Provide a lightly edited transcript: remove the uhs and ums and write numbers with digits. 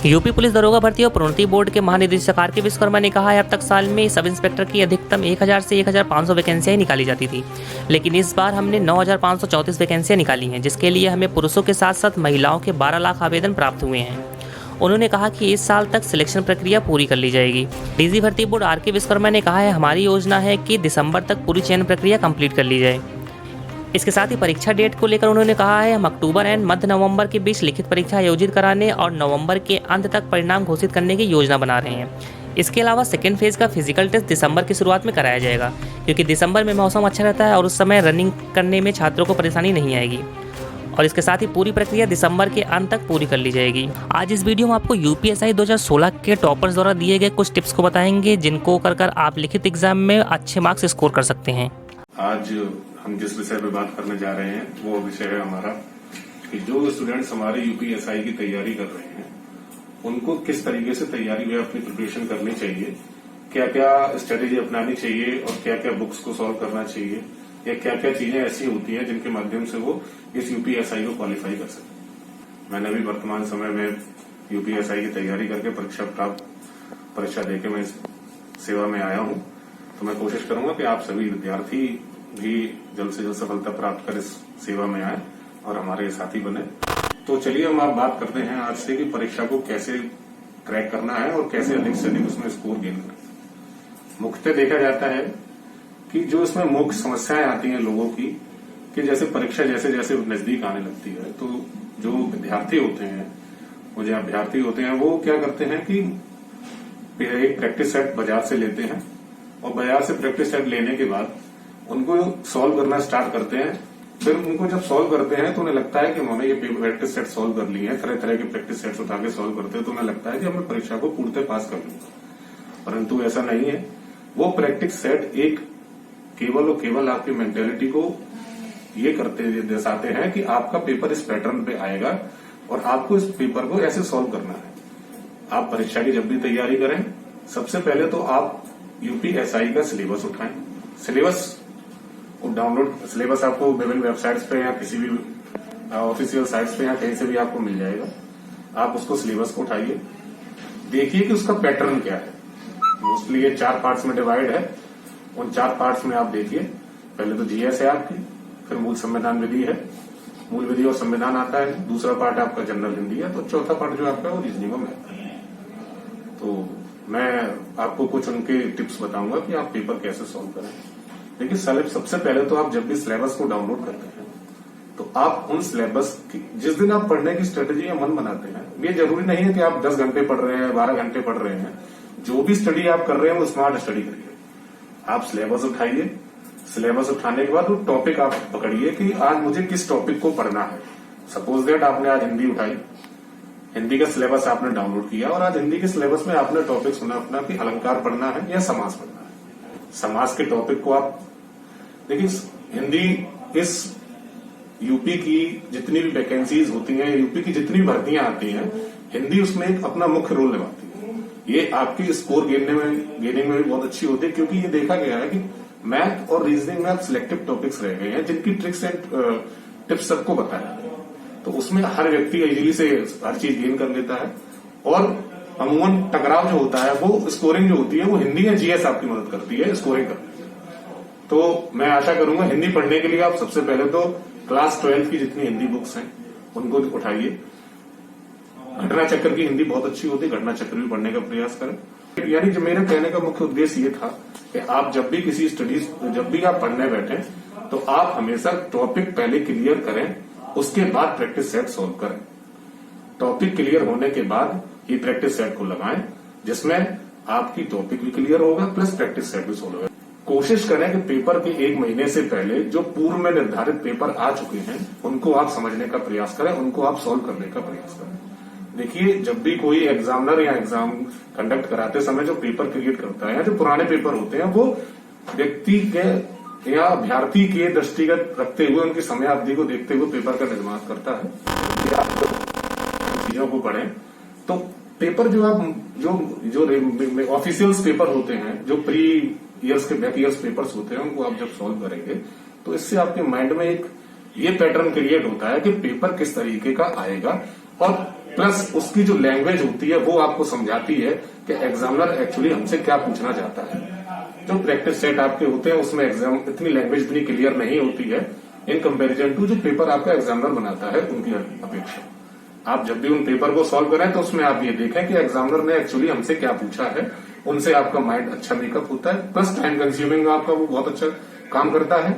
UP police दरोगा भर्ती और प्रोन्नति बोर्ड के महानिदेशक आर के विश्वकर्मा ने कहा है, अब तक साल में सब इंस्पेक्टर की अधिकतम 1000 से 1500 वैकेंसियां निकाली जाती थी, लेकिन इस बार हमने 9534 वैकेंसियां निकाली हैं, जिसके लिए हमें पुरुषों के साथ साथ महिलाओं के 12 लाख आवेदन प्राप्त हुए हैं। उन्होंने कहा कि इस साल तक सिलेक्शन प्रक्रिया पूरी कर ली जाएगी। डीजी भर्ती बोर्ड आर के विश्वकर्मा ने कहा है, हमारी योजना है कि दिसंबर तक पूरी चयन प्रक्रिया कंप्लीट कर ली जाए। इसके साथ ही परीक्षा डेट को लेकर उन्होंने कहा है, हम अक्टूबर एंड मध्य नवंबर के बीच लिखित परीक्षा आयोजित कराने और नवंबर के अंत तक परिणाम घोषित करने की योजना बना रहे हैं। इसके अलावा सेकेंड फेज का फिजिकल टेस्ट दिसंबर की शुरुआत में कराया जाएगा, क्योंकि दिसंबर में मौसम अच्छा रहता है और उस समय रनिंग करने में छात्रों को परेशानी नहीं आएगी। और इसके साथ ही पूरी प्रक्रिया दिसंबर के अंत तक पूरी कर ली जाएगी। आज इस वीडियो में आपको यूपीएसआई 2016 के टॉपर्स द्वारा दिए गए कुछ टिप्स को बताएंगे, जिनको कर आप लिखित एग्जाम में अच्छे मार्क्स स्कोर कर सकते हैं। आज हम जिस विषय पे बात करने जा रहे हैं वो विषय है हमारा कि जो स्टूडेंट्स हमारे यूपीएसआई की तैयारी कर रहे हैं उनको किस तरीके से तैयारी में अपनी प्रिपरेशन करनी चाहिए, क्या क्या स्ट्रेटेजी अपनानी चाहिए और क्या क्या बुक्स को सॉल्व करना चाहिए, या क्या क्या चीजें ऐसी होती हैं जिनके माध्यम से वो इस यूपीएसआई को क्वालिफाई कर सके। मैंने अभी वर्तमान समय में यूपीएसआई की तैयारी करके परीक्षा देके मैं इस सेवा में आया हूं, तो मैं कोशिश करूंगा कि आप सभी विद्यार्थी भी जल्द से जल्द सफलता प्राप्त कर इस सेवा में आए और हमारे साथी बने। तो चलिए हम आप बात करते हैं आज से कि परीक्षा को कैसे क्रैक करना है और कैसे अधिक से अधिक उसमें स्कोर गेन करना। मुख्यतः देखा जाता है कि जो इसमें मुख्य समस्याएं आती हैं लोगों की, कि जैसे परीक्षा जैसे जैसे नजदीक आने लगती है तो जो विद्यार्थी होते हैं, वो जो अभ्यर्थी होते हैं, वो क्या करते हैं कि एक प्रैक्टिस सेट बाजार से लेते हैं और बाजार से प्रैक्टिस सेट लेने के बाद उनको सॉल्व करना स्टार्ट करते हैं। फिर उनको जब सॉल्व करते हैं तो उन्हें लगता है कि उन्होंने ये प्रैक्टिस सेट सॉल्व कर लिए हैं, तरह तरह के प्रैक्टिस सेट्स उठा के सॉल्व करते हैं, तो उन्हें लगता है कि हमें परीक्षा को पूर्णतः पास कर लूंगा। परंतु ऐसा नहीं है। वो प्रैक्टिस सेट एक केवल और केवल आपकी मेंटेलिटी को ये दर्शाते हैं कि आपका पेपर इस पैटर्न पे आएगा और आपको इस पेपर को ऐसे सॉल्व करना है। आप परीक्षा की जब भी तैयारी करें, सबसे पहले तो आप यूपीएसआई का सिलेबस उठाएं। सिलेबस सिलेबस आपको विभिन्न वेबसाइट्स पे या किसी भी ऑफिशियल साइट्स पे या कहीं से भी आपको मिल जाएगा। आप उसको सिलेबस को उठाइए, देखिए कि उसका पैटर्न क्या है। मोस्टली ये 4 पार्ट्स में डिवाइड है। उन 4 पार्ट्स में आप देखिए, पहले तो जीएस है आपकी, फिर मूल संविधान विधि है, मूल विधि और संविधान आता है, दूसरा पार्ट आपका जनरल हिंदी है, तो चौथा पार्ट जो आपका वो रीजनिंग में आता है। तो मैं आपको कुछ उनके टिप्स बताऊंगा कि आप पेपर कैसे सॉल्व करें। देखिए, सबसे पहले तो आप जब भी सिलेबस को डाउनलोड करते हैं तो आप उन सिलेबस की जिस दिन आप पढ़ने की स्ट्रेटेजी या मन बनाते हैं, ये जरूरी नहीं है कि आप 10 घंटे पढ़ रहे हैं, 12 घंटे पढ़ रहे हैं। जो भी स्टडी आप कर रहे हैं वो स्मार्ट स्टडी करिए। आप सिलेबस उठाइए, सिलेबस उठाने के बाद वो टॉपिक आप पकड़िए कि आज मुझे किस टॉपिक को पढ़ना है। सपोज दैट आपने आज हिंदी उठाई, हिंदी का सिलेबस आपने डाउनलोड किया और आज हिंदी के सिलेबस में आपने टॉपिक सुना अपना कि अलंकार पढ़ना है या समास पढ़ना है। समास के टॉपिक को आप देखिए, हिंदी इस यूपी की जितनी भी वैकेंसीज होती हैं, यूपी की जितनी भर्तियां आती हैं, हिंदी उसमें एक अपना मुख्य रोल निभाती है। ये आपकी स्कोर गेनिंग में भी बहुत अच्छी होती है, क्योंकि ये देखा गया है कि मैथ और रीजनिंग में आप सिलेक्टिव टॉपिक्स रह गए हैं जिनकी ट्रिक्स एंड टिप्स सबको बताया है। तो उसमें हर व्यक्ति इजीली से हर चीज गेन कर लेता है और अमूमन टकराव जो होता है, वो स्कोरिंग जो होती है वो हिंदी या जीएस आपकी मदद करती है स्कोरिंग करने में। तो मैं आशा करूंगा हिंदी पढ़ने के लिए आप सबसे पहले तो क्लास 12 की जितनी हिंदी बुक्स हैं उनको उठाइए। घटना चक्र की हिंदी बहुत अच्छी होती है, घटना चक्र भी पढ़ने का प्रयास करें। यानी जो मेरे कहने का मुख्य उद्देश्य ये था कि आप जब भी किसी स्टडीज जब भी आप पढ़ने बैठे तो आप हमेशा टॉपिक पहले क्लियर करें, उसके बाद प्रैक्टिस सेट सॉल्व करें। टॉपिक क्लियर होने के बाद ये प्रैक्टिस सेट को लगाएं, जिसमें आपकी टॉपिक भी क्लियर होगा प्लस प्रैक्टिस सेट भी सॉल्व होगा। कोशिश करें कि पेपर के 1 महीने से पहले जो पूर्व में निर्धारित पेपर आ चुके हैं उनको आप समझने का प्रयास करें, उनको आप सॉल्व करने का प्रयास करें। देखिए, जब भी कोई एग्जामिनर या एग्जाम कंडक्ट कराते समय जो पेपर क्रिएट करता है, जो पुराने पेपर होते हैं, वो व्यक्ति के या अभ्यर्थी के दृष्टिगत रखते हुए उनकी समयावधि को देखते हुए पेपर का निर्माण करता है। कि आप चीजों को पढ़ें तो पेपर जो आप जो ऑफिशियल्स पेपर होते हैं, जो प्री ईयर्स के बैक ईयर्स पेपर्स होते हैं, उनको आप जब सॉल्व करेंगे तो इससे आपके माइंड में एक ये पैटर्न क्रिएट होता है कि पेपर किस तरीके का आएगा और प्लस उसकी जो लैंग्वेज होती है वो आपको समझाती है कि एग्जामिनर एक्चुअली हमसे क्या पूछना चाहता है। जो प्रैक्टिस सेट आपके होते हैं उसमें एग्जाम इतनी लैंग्वेज इतनी क्लियर नहीं होती है इन कंपैरिजन टू जो पेपर आपका एग्जामिनर बनाता है उनकी अपेक्षा। आप जब भी उन पेपर को सॉल्व करें तो उसमें आप ये देखें कि एग्जामिनर ने एक्चुअली हमसे क्या पूछा है, उनसे आपका माइंड अच्छा मेकअप होता है, प्लस टाइम कंज्यूमिंग आपका वो बहुत अच्छा काम करता है।